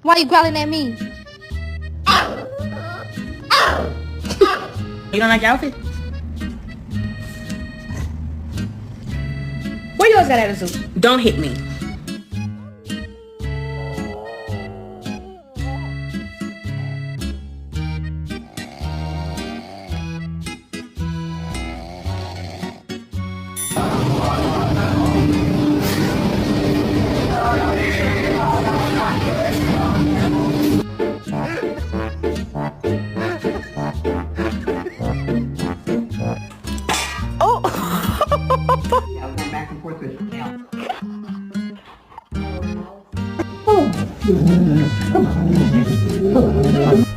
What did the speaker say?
Why you growling at me? You don't like your outfit? Where you always got attitude? Don't hit me. Yeah, I'm going back and forth with now. Oh, come on.